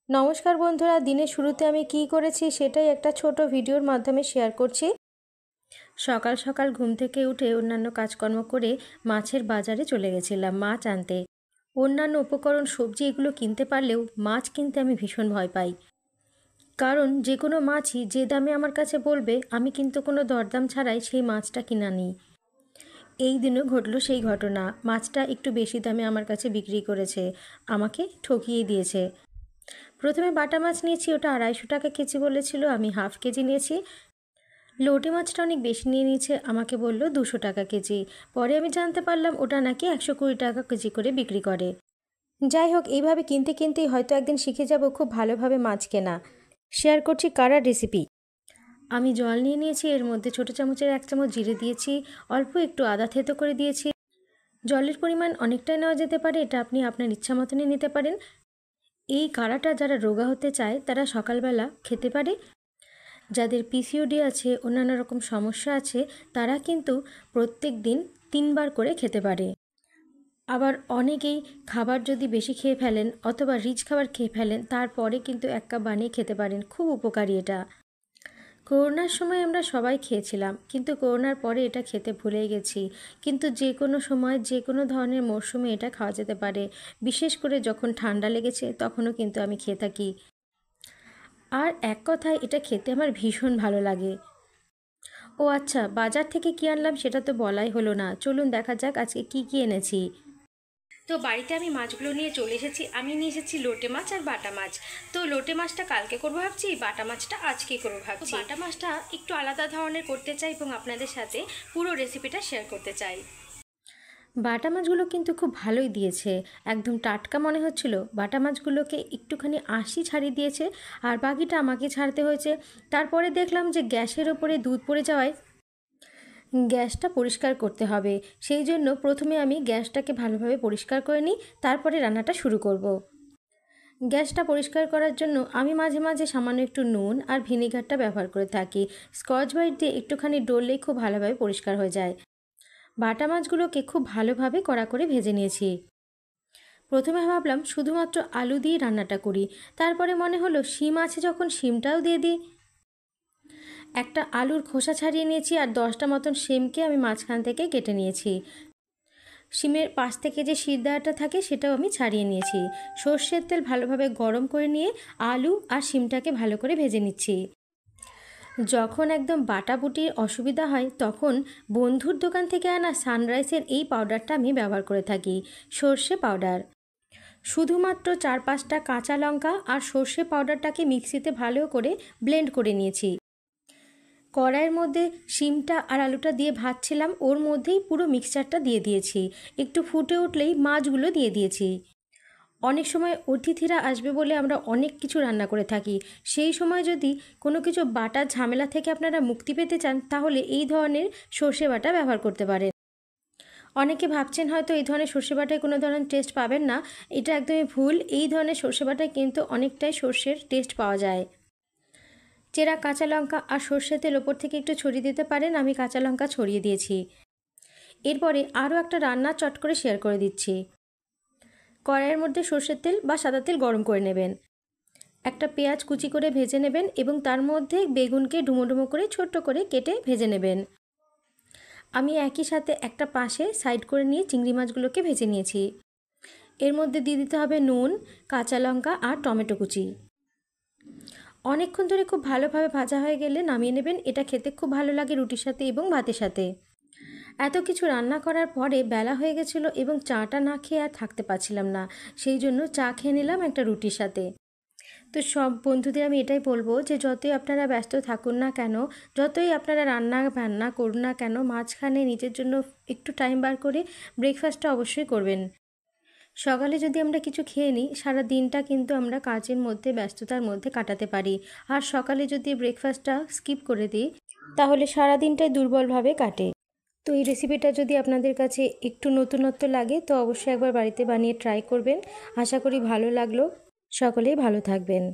নমস্কার বন্ধুরা, দিনের শুরুতে আমি কি করেছি সেটাই একটা ছোট ভিডিওর মাধ্যমে শেয়ার করছি। সকাল সকাল ঘুম থেকে উঠে অন্যান্য কাজকর্ম করে মাছের বাজারে চলে গেছিলাম মাছ আনতে। অন্যান্য উপকরণ সবজি এগুলো কিনতে পারলেও মাছ কিনতে আমি ভীষণ ভয় পাই, কারণ যে কোনো মাছই যে দামে আমার কাছে বলবে আমি কিন্তু কোনো দরদাম ছাড়াই সেই মাছটা কিনা নিই। এই দিনও ঘটলো সেই ঘটনা, মাছটা একটু বেশি দামে আমার কাছে বিক্রি করেছে, আমাকে ঠকিয়ে দিয়েছে। প্রথমে বাটা মাছ নিয়েছি, ওটা 250 টাকা কেজি বলেছিল, আমি হাফ কেজি নিয়েছি। লোটে মাছটা অনেক বেশি নিয়ে নিয়েছে, আমাকে বলল 200 টাকা কেজি। পরে আমি জানতে পারলাম ওটা নাকি 120 টাকা কেজি করে বিক্রি করে। যাই হোক, এইভাবে কিনতে কিনতেই হয়তো একদিন শিখে যাব খুব ভালোভাবে মাছ কেনা। শেয়ার করছি কারার রেসিপি। আমি জল নিয়ে নিয়েছি, এর মধ্যে ছোটো চামচের 1 চামচ জিরে দিয়েছি, অল্প একটু আদা থেতো করে দিয়েছি। জলের পরিমাণ অনেকটাই নেওয়া যেতে পারে, এটা আপনি আপনার ইচ্ছা মতনই নিতে পারেন। এই কাড়াটা যারা রোগা হতে চায় তারা সকালবেলা খেতে পারে। যাদের পিসিওডি আছে, অন্যান্য রকম সমস্যা আছে, তারা কিন্তু প্রত্যেক দিন 3 বার করে খেতে পারে। আবার অনেকেই খাবার যদি বেশি খেয়ে ফেলেন অথবা রিচ খাবার খেয়ে ফেলেন, তারপরে কিন্তু 1 কাপ বানিয়ে খেতে পারেন, খুব উপকারী এটা। করোনার সময় আমরা সবাই খেয়েছিলাম, কিন্তু করোনার পরে এটা খেতে ভুলে গেছি। কিন্তু যে কোনো সময় যে কোনো ধরনের মরশুমে এটা খাওয়া যেতে পারে, বিশেষ করে যখন ঠান্ডা লেগেছে তখনও কিন্তু আমি খেয়ে থাকি। আর এক কথায় এটা খেতে আমার ভীষণ ভালো লাগে। ও আচ্ছা, বাজার থেকে কী আনলাম সেটা তো বলাই হলো না, চলুন দেখা যাক আজকে কি কি এনেছি। তো বাড়িতে আমি মাছগুলো নিয়ে চলে এসেছি। আমি নিয়ে এসেছি লোটে মাছ আর বাটা মাছ। তো লোটে মাছটা কালকে করবো ভাবছি, বাটা মাছটা আজকে করবো ভাবছি। বাটা মাছটা একটু আলাদা ধরনের করতে চাই এবং আপনাদের সাথে পুরো রেসিপিটা শেয়ার করতে চাই। বাটা মাছগুলো কিন্তু খুব ভালোই দিয়েছে, একদম টাটকা মনে হচ্ছিল। বাটা মাছগুলোকে একটুখানি আঁশই ছাড়িয়ে দিয়েছে, আর বাকিটা আমাকে ছাড়তে হয়েছে। তারপরে দেখলাম যে গ্যাসের ওপরে দুধ পড়ে যাওয়ায় গ্যাসটা পরিষ্কার করতে হবে। সেই জন্য প্রথমে আমি গ্যাসটাকে ভালোভাবে পরিষ্কার করে নিই, তারপরে রান্নাটা শুরু করব। গ্যাসটা পরিষ্কার করার জন্য আমি মাঝে মাঝে সামান্য একটু নুন আর ভিনেগারটা ব্যবহার করে থাকি। স্কচ ব্রাইট দিয়ে একটুখানি ডললেই খুব ভালোভাবে পরিষ্কার হয়ে যায়। বাটা মাছগুলোকে খুব ভালোভাবে কড়া করে ভেজে নিয়েছি। প্রথমে ভাবলাম শুধুমাত্র আলু দিয়ে রান্নাটা করি, তারপরে মনে হলো শিম আছে যখন শিমটাও দিয়ে দিই। একটা আলুর খোসা ছাড়িয়ে নিয়েছি, আর 10টা মতন শিমকে আমি মাঝখান থেকে কেটে নিয়েছি। শিমের পাশ থেকে যে শিরদাঁড়াটা থাকে সেটাও আমি ছাড়িয়ে নিয়েছি। সর্ষের তেল ভালোভাবে গরম করে নিয়ে আলু আর শিমটাকে ভালো করে ভেজে নিচ্ছি। যখন একদম বাটাবুটির অসুবিধা হয় তখন বন্ধুর দোকান থেকে আনা সানরাইসের এই পাউডারটা আমি ব্যবহার করে থাকি, সর্ষে পাউডার। শুধুমাত্র 4-5টা কাঁচা লঙ্কা আর সর্ষে পাউডারটাকে মিক্সিতে ভালো করে ব্লেন্ড করে নিয়েছি। কড়াইয়ের মধ্যে শিমটা আর আলুটা দিয়ে ভাজছিলাম, ওর মধ্যেই পুরো মিক্সচারটা দিয়ে দিয়েছি। একটু ফুটে উঠলেই মাছগুলো দিয়ে দিয়েছি। অনেক সময় অতিথিরা আসবে বলে আমরা অনেক কিছু রান্না করে থাকি, সেই সময় যদি কোনো কিছু বাটার ঝামেলা থেকে আপনারা মুক্তি পেতে চান তাহলে এই ধরনের সর্ষে বাটা ব্যবহার করতে পারেন। অনেকে ভাবছেন হয়তো এই ধরনের সর্ষে বাটায় কোনো ধরনের টেস্ট পাবেন না, এটা একদমই ভুল। এই ধরনের সর্ষে বাটায় কিন্তু অনেকটাই সর্ষের টেস্ট পাওয়া যায়। চেরা কাঁচা লঙ্কা আর সর্ষের তেল ওপর থেকে একটু ছড়িয়ে দিতে পারেন, আমি কাঁচা লঙ্কা ছড়িয়ে দিয়েছি। এরপরে আরও একটা রান্না চট করে শেয়ার করে দিচ্ছি। কড়াইয়ের মধ্যে সর্ষের তেল বা সাদা তেল গরম করে নেবেন। একটা পেঁয়াজ কুচি করে ভেজে নেবেন এবং তার মধ্যে বেগুনকে ডুমো ডুমো করে ছোট্ট করে কেটে ভেজে নেবেন। আমি একই সাথে একটা পাশে সাইড করে নিয়ে চিংড়ি মাছগুলোকে ভেজে নিয়েছি। এর মধ্যে দিয়ে দিতে হবে নুন, কাঁচা লঙ্কা আর টমেটো কুচি। অনেকক্ষণ ধরে খুব ভালোভাবে ভাজা হয়ে গেলে নামিয়ে নেবেন, এটা খেতে খুব ভালো লাগে রুটির সাথে এবং ভাতের সাথে। এত কিছু রান্না করার পরে বেলা হয়ে গেছিলো এবং চাটা না খেয়ে আর থাকতে পারছিলাম না, সেই জন্য চা খেয়ে নিলাম একটা রুটির সাথে। তো সব বন্ধুদের আমি এটাই বলবো যে যতই আপনারা ব্যস্ত থাকুন না কেন, যতই আপনারা রান্না বান্না করুন না কেন, মাঝখানে নিজের জন্য একটু টাইম বার করে ব্রেকফাস্টটা অবশ্যই করবেন। সকালে যদি আমরা কিছু খেয়ে নিই, সারা দিনটা কিন্তু আমরা কাজের মধ্যে ব্যস্ততার মধ্যে কাটাতে পারি। আর সকালে যদি ব্রেকফাস্টটা স্কিপ করে দিই তাহলে সারা দিনটাই দুর্বলভাবে কাটে। তো এই রেসিপিটা যদি আপনাদের কাছে একটু নতুনত্ব লাগে তো অবশ্যই একবার বাড়িতে বানিয়ে ট্রাই করবেন। আশা করি ভালো লাগলো। সকলেই ভালো থাকবেন।